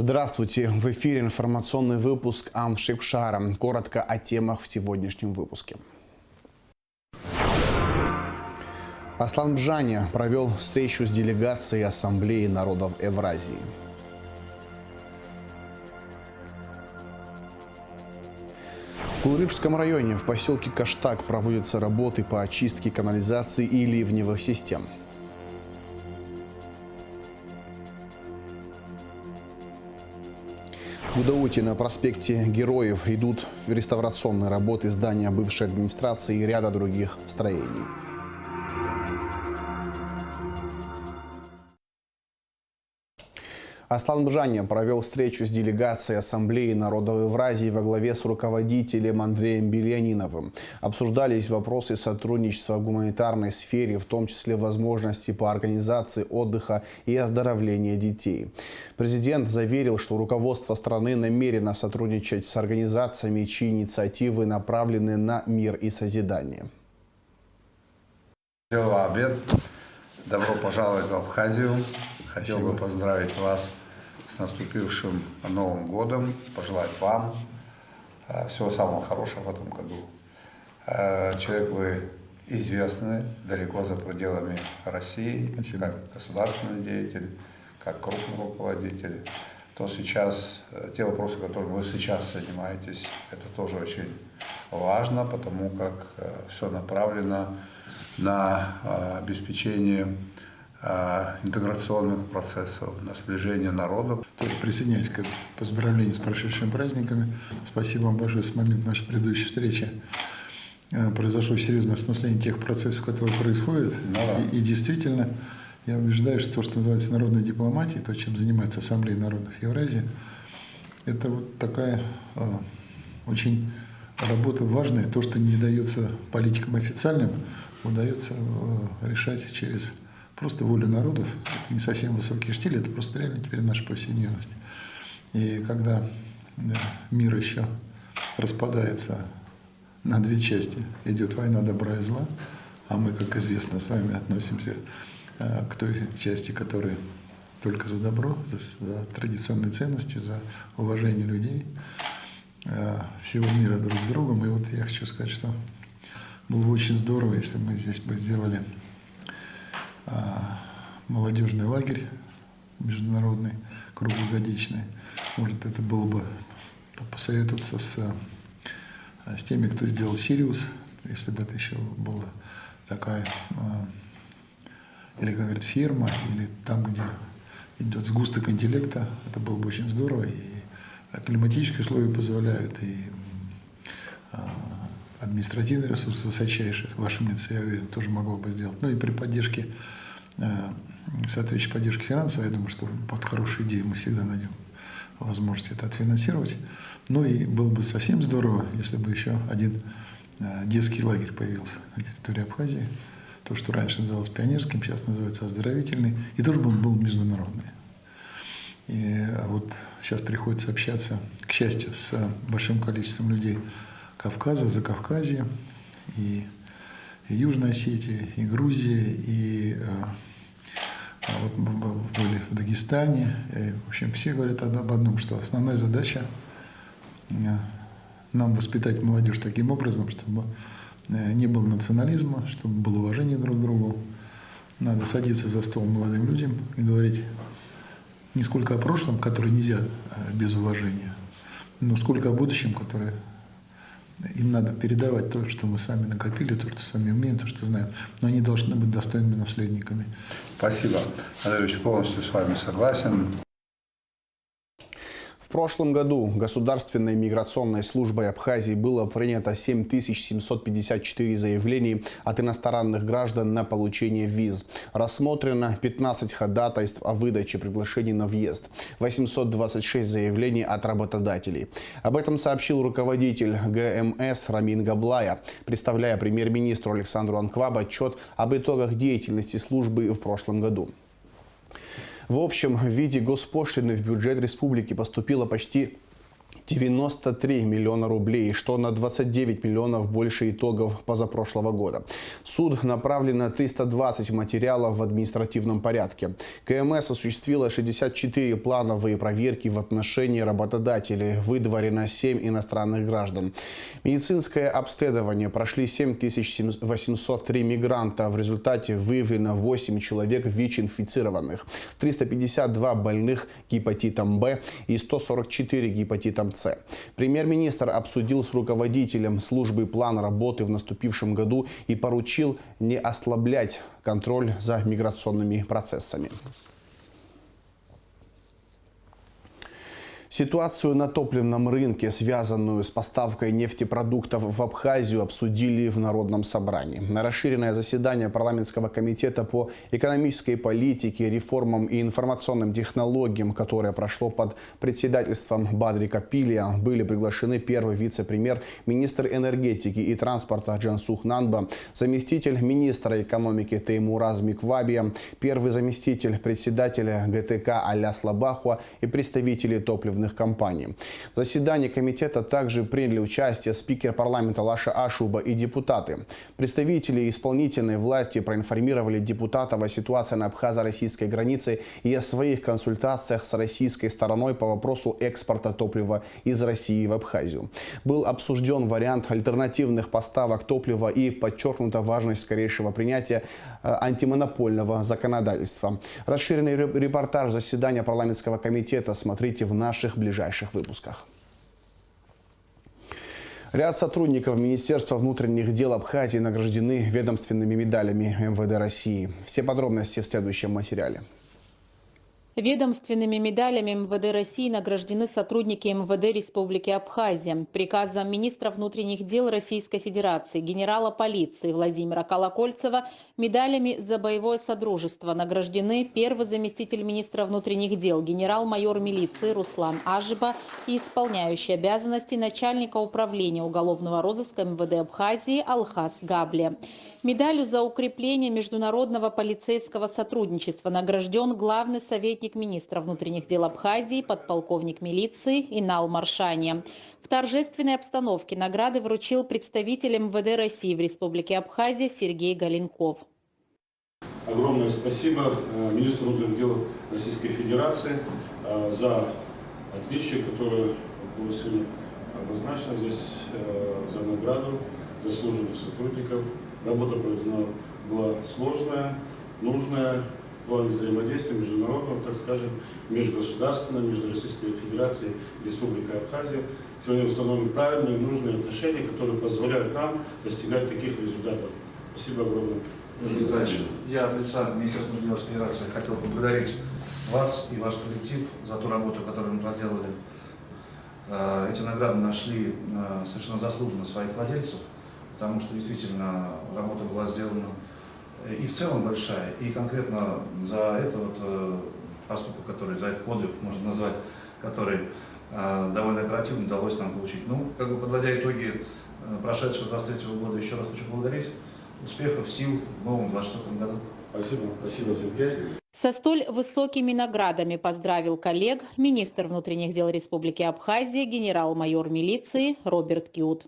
Здравствуйте! В эфире информационный выпуск Ан Шикшара. Коротко о темах в сегодняшнем выпуске. Аслан Бжаня провел встречу с делегацией Ассамблеи народов Евразии. В Кулрыбском районе в поселке Каштак проводятся работы по очистке канализации и ливневых систем. В Удауте на проспекте Героев идут реставрационные работы здания бывшей администрации и ряда других строений. Аслан Бжаня провел встречу с делегацией Ассамблеи народов Евразии во главе с руководителем Андреем Бельяниновым. Обсуждались вопросы сотрудничества в гуманитарной сфере, в том числе возможности по организации отдыха и оздоровления детей. Президент заверил, что руководство страны намерено сотрудничать с организациями, чьи инициативы направлены на мир и созидание. Обед. Добро пожаловать в Абхазию. Хотел бы поздравить вас с наступившим Новым годом, пожелать вам всего самого хорошего в этом году. Человек вы известный далеко за пределами России, как государственный деятель, как крупный руководитель. То сейчас, те вопросы, которыми вы сейчас занимаетесь, это тоже очень важно, потому как все направлено на обеспечение интеграционных процессов, на сближение народов. Присоединяюсь к поздравлению с прошедшими праздниками. Спасибо вам большое. С момента нашей предыдущей встречи произошло серьезное осмысление тех процессов, которые происходят. И действительно, я убеждаюсь, что то, что называется народной дипломатией, то, чем занимается Ассамблея народов Евразии, это вот такая очень работа важная. То, что не дается политикам официальным, удается решать через просто волю народов. Это не совсем высокие штили, это просто реально теперь наша повседневность. И когда мир еще распадается на две части, идет война добра и зла, а мы, как известно, с вами относимся к той части, которая только за добро, за традиционные ценности, за уважение людей, всего мира друг с другом. И вот я хочу сказать, что было бы очень здорово, если мы здесь бы сделали молодежный лагерь международный, круглогодичный. Может, это было бы посоветоваться с теми, кто сделал Сириус, если бы это еще была такая, или, как говорят, ферма, или там, где идет сгусток интеллекта, это было бы очень здорово. И климатические условия позволяют, и административный ресурс высочайший, ваша инициатива, я уверен, тоже могло бы сделать. Ну и при поддержке, соответствующей поддержке финансовой, я думаю, что под хорошую идею мы всегда найдем возможность это отфинансировать. Ну и было бы совсем здорово, если бы еще один детский лагерь появился на территории Абхазии. То, что раньше называлось пионерским, сейчас называется оздоровительный, и тоже был международный. И вот сейчас приходится общаться, к счастью, с большим количеством людей Кавказа, Закавказья, и Южной Осетии, и Грузии, и вот мы были в Дагестане. И, в общем, все говорят об одном, что основная задача нам воспитать молодежь таким образом, чтобы не было национализма, чтобы было уважение друг к другу. Надо садиться за стол молодым людям и говорить не сколько о прошлом, которое нельзя без уважения, но сколько о будущем, которое им надо передавать то, что мы сами накопили, то, что сами умеем, то, что знаем. Но они должны быть достойными наследниками. Спасибо. Андрей Ильич, полностью с вами согласен. В прошлом году Государственной миграционной службой Абхазии было принято 7754 заявлений от иностранных граждан на получение виз. Рассмотрено 15 ходатайств о выдаче приглашений на въезд, 826 заявлений от работодателей. Об этом сообщил руководитель ГМС Рамин Габлая, представляя премьер-министру Александру Анквабу отчет об итогах деятельности службы в прошлом году. В общем, в виде госпошлины в бюджет республики поступило почти 93 миллиона рублей, что на 29 миллионов больше итогов позапрошлого года. В суд направлено 320 материалов в административном порядке. КМС осуществила 64 плановые проверки в отношении работодателей. Выдворено 7 иностранных граждан. Медицинское обследование прошли 7803 мигранта. В результате выявлено 8 человек ВИЧ-инфицированных, 352 больных гепатитом Б и 144 гепатитом С. Премьер-министр обсудил с руководителем службы план работы в наступившем году и поручил не ослаблять контроль за миграционными процессами. Ситуацию на топливном рынке, связанную с поставкой нефтепродуктов в Абхазию, обсудили в Народном собрании. На расширенное заседание парламентского комитета по экономической политике, реформам и информационным технологиям, которое прошло под председательством Бадрика Пилия, были приглашены первый вице-премьер, министр энергетики и транспорта Джансух Нанба, заместитель министра экономики Теймураз Миквабия, первый заместитель председателя ГТК Аляс Лабахуа и представители топливных компаний. В заседании комитета также приняли участие спикер парламента Лаша Ашуба и депутаты. Представители исполнительной власти проинформировали депутатов о ситуации на абхазо-российской границе и о своих консультациях с российской стороной по вопросу экспорта топлива из России в Абхазию. Был обсужден вариант альтернативных поставок топлива и подчеркнута важность скорейшего принятия антимонопольного законодательства. Расширенный репортаж заседания парламентского комитета смотрите в наших ближайших выпусках. Ряд сотрудников Министерства внутренних дел Абхазии награждены ведомственными медалями МВД России. Все подробности в следующем материале. Ведомственными медалями МВД России награждены сотрудники МВД Республики Абхазия. Приказом министра внутренних дел Российской Федерации, генерала полиции Владимира Колокольцева медалями за боевое содружество награждены первый заместитель министра внутренних дел, генерал-майор милиции Руслан Ажиба и исполняющий обязанности начальника управления уголовного розыска МВД Абхазии Алхас Габле. Медалью за укрепление международного полицейского сотрудничества награжден главный советник министра внутренних дел Абхазии, подполковник милиции Инал Маршани. В торжественной обстановке награды вручил представитель МВД России в Республике Абхазия Сергей Галенков. Огромное спасибо министру внутренних дел Российской Федерации за отличие, которое было сегодня обозначено здесь, за награду заслуженных сотрудников. Работа проведена была сложная, нужная, в плане взаимодействия международного, так скажем, межгосударственного, между Российской Федерацией и Республикой Абхазия. Сегодня установлены правильные, нужные отношения, которые позволяют нам достигать таких результатов. Спасибо огромное. Я от лица Министерства внутренних дел Федерации хотел поблагодарить вас и ваш коллектив за ту работу, которую мы проделали. Эти награды нашли совершенно заслуженно своих владельцев, потому что действительно работа была сделана и в целом большая, и конкретно за этот поступок, который, за этот подвиг, можно назвать, который довольно оперативно удалось нам получить. Ну, как бы подводя итоги прошедшего 23-го года, еще раз хочу поблагодарить. Успехов, сил в новом 24 году. Спасибо, спасибо, Сергей. Со столь высокими наградами поздравил коллег министр внутренних дел Республики Абхазия, генерал-майор милиции Роберт Кют.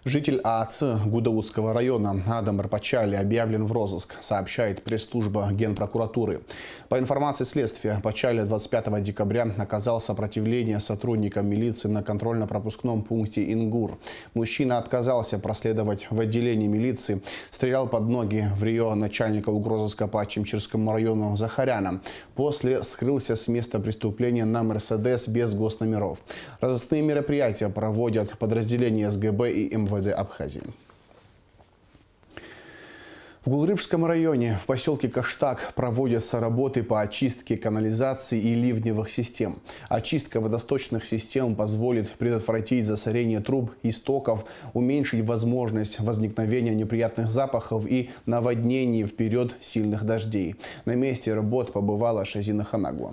Житель ААЦ Гудаутского района Адам Рапачали объявлен в розыск, сообщает пресс-служба Генпрокуратуры. По информации следствия, Пачали 25 декабря оказал сопротивление сотрудникам милиции на контрольно-пропускном пункте Ингур. Мужчина отказался проследовать в отделение милиции, стрелял под ноги в рио начальника угрозыска по Чимчирскому району Захаряна. После скрылся с места преступления на «Мерседес» без госномеров. Розыскные мероприятия проводят подразделения СГБ и МВД Абхазии. В Гулрыбском районе в поселке Каштак проводятся работы по очистке канализации и ливневых систем. Очистка водосточных систем позволит предотвратить засорение труб и стоков, уменьшить возможность возникновения неприятных запахов и наводнений в период сильных дождей. На месте работ побывала Шазина Ханагуа.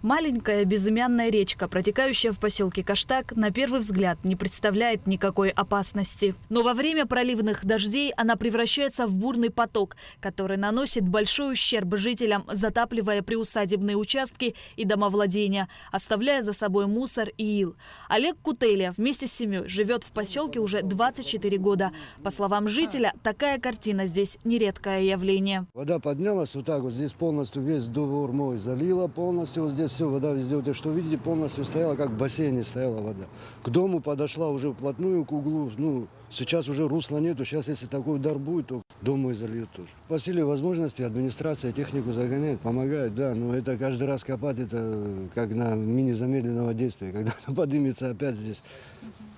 Маленькая безымянная речка, протекающая в поселке Каштак, на первый взгляд не представляет никакой опасности. Но во время проливных дождей она превращается в бурный поток, который наносит большой ущерб жителям, затапливая приусадебные участки и домовладения, оставляя за собой мусор и ил. Олег Кутеля вместе с семьей живет в поселке уже 24 года. По словам жителя, такая картина здесь нередкое явление. Вода поднялась вот так вот, здесь полностью весь двор мой залила, полностью вот здесь все, вода везде, вот это, что видите, полностью стояла, как в бассейне стояла вода. К дому подошла уже вплотную к углу, ну, сейчас уже русла нету, сейчас если такой удар будет, то дом мой зальет тоже. По силе возможности администрация технику загоняет, помогает, да, но это каждый раз копать, это как на мини-замедленного действия, когда она поднимется опять здесь.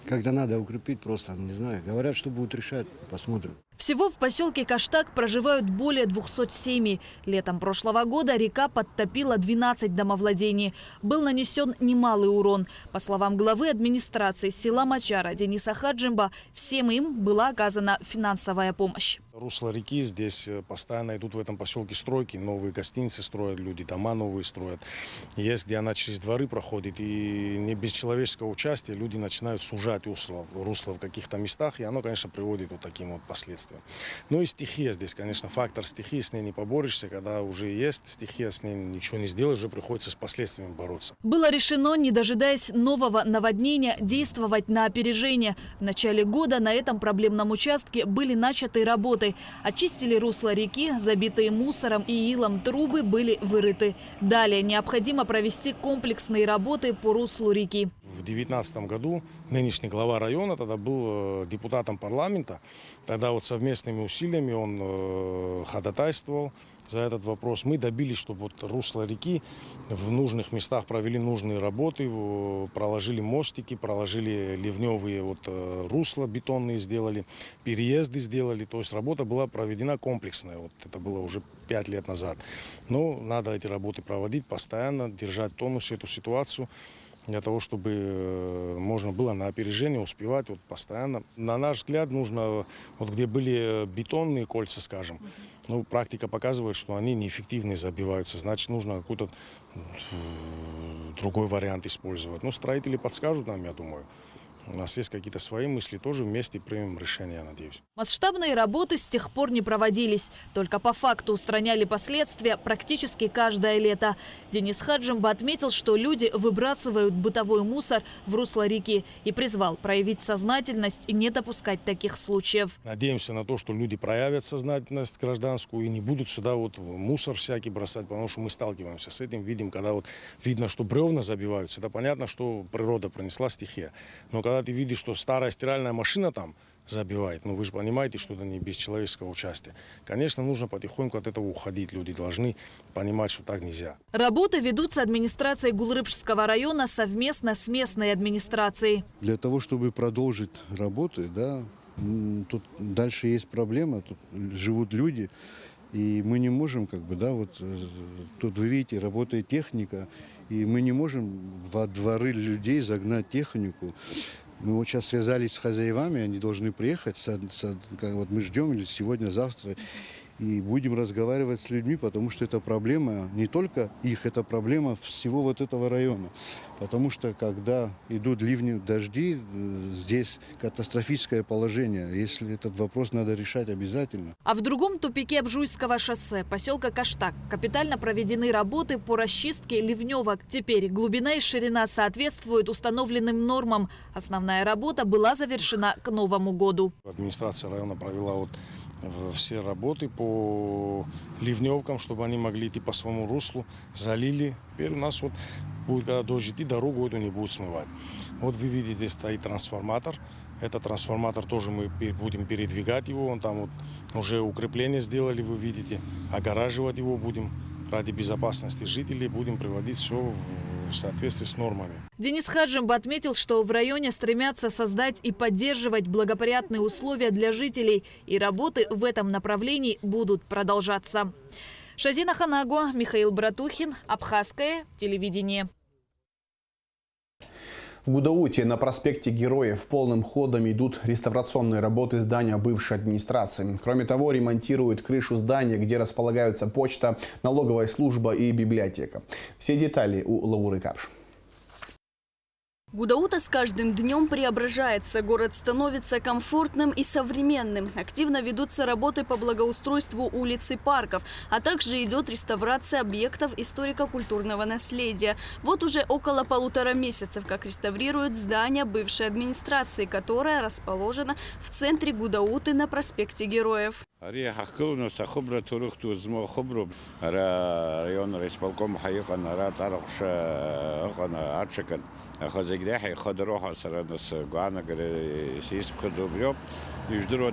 Когда надо укрепить просто, не знаю. Говорят, что будут решать, посмотрим. Всего в поселке Каштак проживают более 200 семей. Летом прошлого года река подтопила 12 домовладений. Был нанесен немалый урон. По словам главы администрации села Мачара Дениса Хаджимба, всем им была оказана финансовая помощь. Русло реки, здесь постоянно идут в этом поселке стройки, новые гостиницы строят люди, дома новые строят. Есть, где она через дворы проходит, и не без человеческого участия люди начинают сужать русло в каких-то местах, и оно, конечно, приводит вот таким вот последствиям. Ну и стихия здесь, конечно, фактор стихии, с ней не поборешься, когда уже есть стихия, с ней ничего не сделаешь, уже приходится с последствиями бороться. Было решено, не дожидаясь нового наводнения, действовать на опережение. В начале года на этом проблемном участке были начаты работы. Очистили русло реки, забитые мусором и илом трубы были вырыты. Далее необходимо провести комплексные работы по руслу реки. В 2019 году нынешний глава района тогда был депутатом парламента. Тогда вот совместными усилиями он ходатайствовал за этот вопрос. Мы добились, чтобы вот русло реки в нужных местах провели нужные работы, проложили мостики, проложили ливневые вот русла бетонные сделали, переезды сделали. То есть работа была проведена комплексная. Вот это было уже 5 лет назад. Но надо эти работы проводить постоянно, держать в тонусе эту ситуацию, для того, чтобы можно было на опережение успевать вот постоянно. На наш взгляд, нужно, вот где были бетонные кольца, скажем, ну, практика показывает, что они неэффективно забиваются. Значит, нужно какой-то другой вариант использовать. Ну, строители подскажут нам, я думаю. У нас есть какие-то свои мысли, тоже вместе примем решение, я надеюсь. Масштабные работы с тех пор не проводились. Только по факту устраняли последствия практически каждое лето. Денис Хаджимба отметил, что люди выбрасывают бытовой мусор в русло реки и призвал проявить сознательность и не допускать таких случаев. Надеемся на то, что люди проявят сознательность гражданскую и не будут сюда вот мусор всякий бросать, потому что мы сталкиваемся с этим, видим, когда вот видно, что бревна забиваются, это понятно, что природа принесла стихия. Но когда ты видишь, что старая стиральная машина там забивает, ну вы же понимаете, что это не без человеческого участия. Конечно, нужно потихоньку от этого уходить. Люди должны понимать, что так нельзя. Работы ведутся администрацией Гулрыбшского района совместно с местной администрацией. Для того, чтобы продолжить работы, да, тут дальше есть проблема, тут живут люди, и мы не можем, как бы, да, вот тут вы видите, работает техника, и мы не можем во дворы людей загнать технику. Мы вот сейчас связались с хозяевами, они должны приехать, вот мы ждем или сегодня, завтра, и будем разговаривать с людьми, потому что это проблема не только их, это проблема всего вот этого района. Потому что когда идут ливни, дожди, здесь катастрофическое положение. Если этот вопрос надо решать обязательно. А в другом тупике Обжуйского шоссе, поселка Каштак, капитально проведены работы по расчистке ливневок. Теперь глубина и ширина соответствуют установленным нормам. Основная работа была завершена к Новому году. Администрация района провела вот все работы по ливневкам, чтобы они могли идти по своему руслу, залили. Теперь у нас вот будет, когда дождь идти, дорогу эту не будет смывать. Вот вы видите, здесь стоит трансформатор. Этот трансформатор тоже мы будем передвигать его. Он там вот уже укрепление сделали, вы видите. Огораживать его будем ради безопасности жителей. Будем приводить все в соответствии с нормами. Денис Хаджимба отметил, что в районе стремятся создать и поддерживать благоприятные условия для жителей. И работы в этом направлении будут продолжаться. Шазина Ханагуа, Михаил Братухин, Абхазское телевидение. В Гудауте на проспекте Героев полным ходом идут реставрационные работы здания бывшей администрации. Кроме того, ремонтируют крышу здания, где располагаются почта, налоговая служба и библиотека. Все детали у Лауры Капш. Гудаута с каждым днем преображается. Город становится комфортным и современным. Активно ведутся работы по благоустройству улиц и парков, а также идет реставрация объектов историко-культурного наследия. Вот уже около 1,5 месяцев, как реставрируют здание бывшей администрации, которое расположено в центре Гудауты на проспекте Героев. خزجراحي خد روحه سرنس جوانا سيس بخدو بيوب يجدروا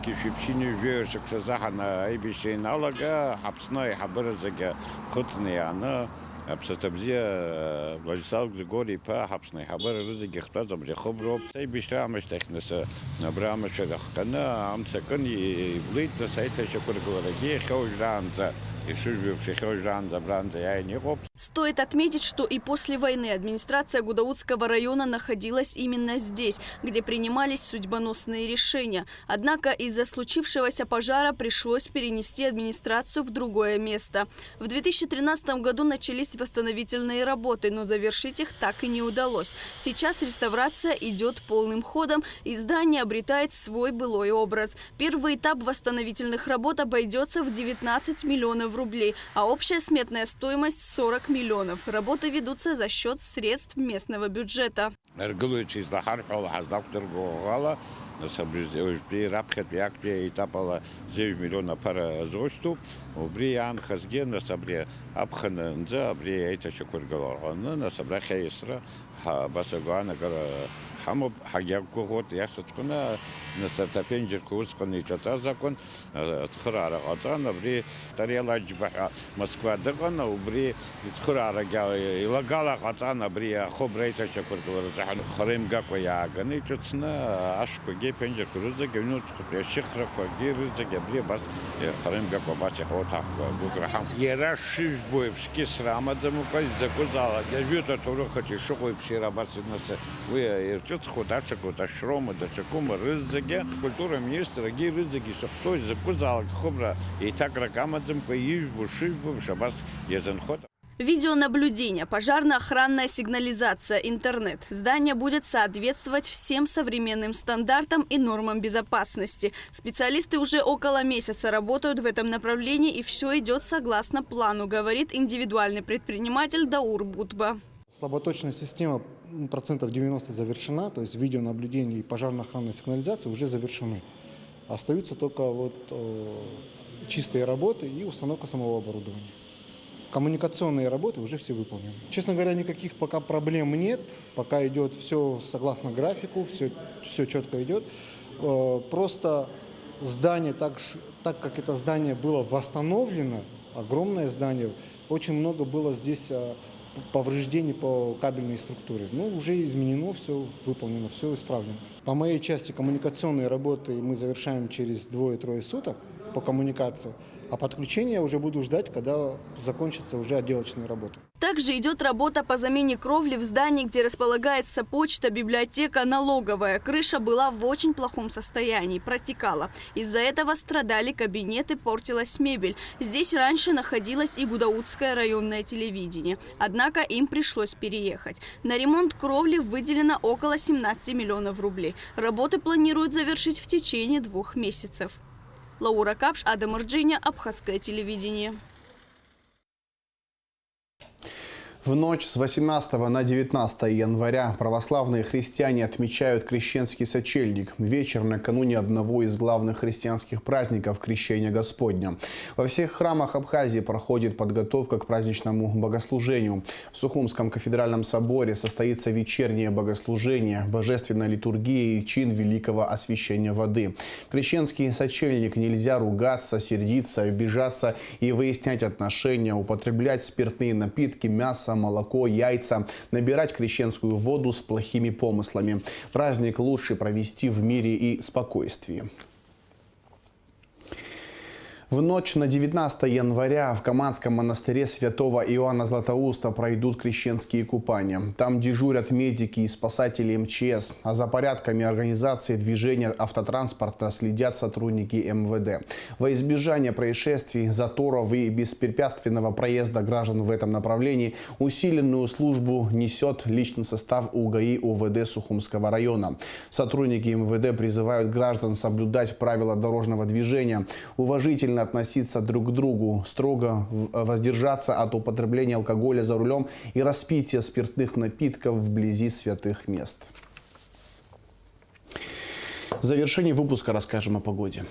كيف يمشيني جير شكزاحنا أي بيشين على حبسنا يحبر زج خطني أنا بستبزيه Владислав Григорий по حبسنا يحبر رزق يختار زبر خبره أي بيشتري مش تخنس نبرام شرخ كنا عم سكن يبليت نسيت شكر جوارجي خوج رانزا. Стоит отметить, что и после войны администрация Гудаутского района находилась именно здесь, где принимались судьбоносные решения. Однако из-за случившегося пожара пришлось перенести администрацию в другое место. В 2013 году начались восстановительные работы, но завершить их так и не удалось. Сейчас реставрация идет полным ходом, и здание обретает свой былой образ. Первый этап восстановительных работ обойдется в 19 миллионов рублей, а общая сметная стоимость 40 миллионов. Работы ведутся за счет средств местного бюджета. при рабхет якпе этапала 9 миллионов пара зосту убриан хазген на собре абхан за абри это шукургалар на собре хайсра басагана гара хамоб хагяку гот ясткуна на сатапенджер курскони чата закон схрара атана бри тарела джба Москва дагана убри схрара илагала атана бри хобрейта шукургалар харим гаква ягани чцна ашко гепенджер курза гнут шихра коги рза габри бас харим гаква бас хота гуграхам ерашиш боевски срамадаму кай закузала гавюта турохати шухой псирабасы нас вы Сходача кота шрома да чакума рызаге культура министра ги рызаги сохтой закузал хобра и так ракамадзам коишбу шишбу шабас езенхот. Видеонаблюдение, пожарно-охранная сигнализация, интернет. Здание будет соответствовать всем современным стандартам и нормам безопасности. Специалисты уже около месяца работают в этом направлении, и все идет согласно плану, говорит индивидуальный предприниматель Даур Бутба. Слаботочная система процентов 90 завершена, то есть видеонаблюдение и пожарно-охранная сигнализация уже завершены. Остаются только чистые работы и установка самого оборудования. Коммуникационные работы уже все выполнены. Честно говоря, никаких пока проблем нет, пока идет все согласно графику, все четко идет. Просто здание, так как это здание было восстановлено, огромное здание, очень много было здесь повреждений по кабельной структуре. Уже изменено, все выполнено, все исправлено. По моей части коммуникационные работы мы завершаем через 2-3 суток по коммуникации, а подключение уже буду ждать, когда закончатся уже отделочные работы. Также идет работа по замене кровли в здании, где располагается почта, библиотека, налоговая. Крыша была в очень плохом состоянии, протекала. Из-за этого страдали кабинеты, портилась мебель. Здесь раньше находилось и Гудаутское районное телевидение. Однако им пришлось переехать. На ремонт кровли выделено около 17 миллионов рублей. Работы планируют завершить в течение 2 месяцев. Лаура Капш, Адам Арджиня, Абхазское телевидение. В ночь с 18 на 19 января православные христиане отмечают крещенский сочельник – вечер накануне одного из главных христианских праздников – Крещения Господня. Во всех храмах Абхазии проходит подготовка к праздничному богослужению. В Сухумском кафедральном соборе состоится вечернее богослужение, божественная литургия и чин великого освящения воды. Крещенский сочельник нельзя ругаться, сердиться, обижаться и выяснять отношения, употреблять спиртные напитки, мясо, молоко, яйца, набирать крещенскую воду с плохими помыслами. Праздник лучше провести в мире и спокойствии. В ночь на 19 января в Каманском монастыре святого Иоанна Златоуста пройдут крещенские купания. Там дежурят медики и спасатели МЧС, а за порядками организации движения автотранспорта следят сотрудники МВД. Во избежание происшествий, заторов и беспрепятственного проезда граждан в этом направлении усиленную службу несет личный состав УГАИ УВД Сухумского района. Сотрудники МВД призывают граждан соблюдать правила дорожного движения, уважительно относиться друг к другу, строго воздержаться от употребления алкоголя за рулем и распития спиртных напитков вблизи святых мест. В завершении выпуска расскажем о погоде.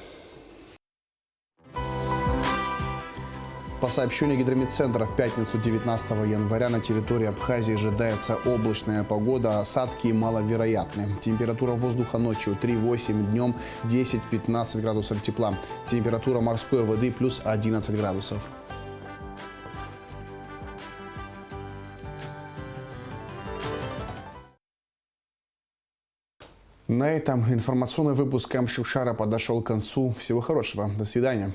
По сообщению гидрометцентра, в пятницу 19 января на территории Абхазии ожидается облачная погода, осадки маловероятны. Температура воздуха ночью 3-8, днем 10-15 градусов тепла. Температура морской воды плюс 11 градусов. На этом информационный выпуск Камшившара подошел к концу. Всего хорошего. До свидания.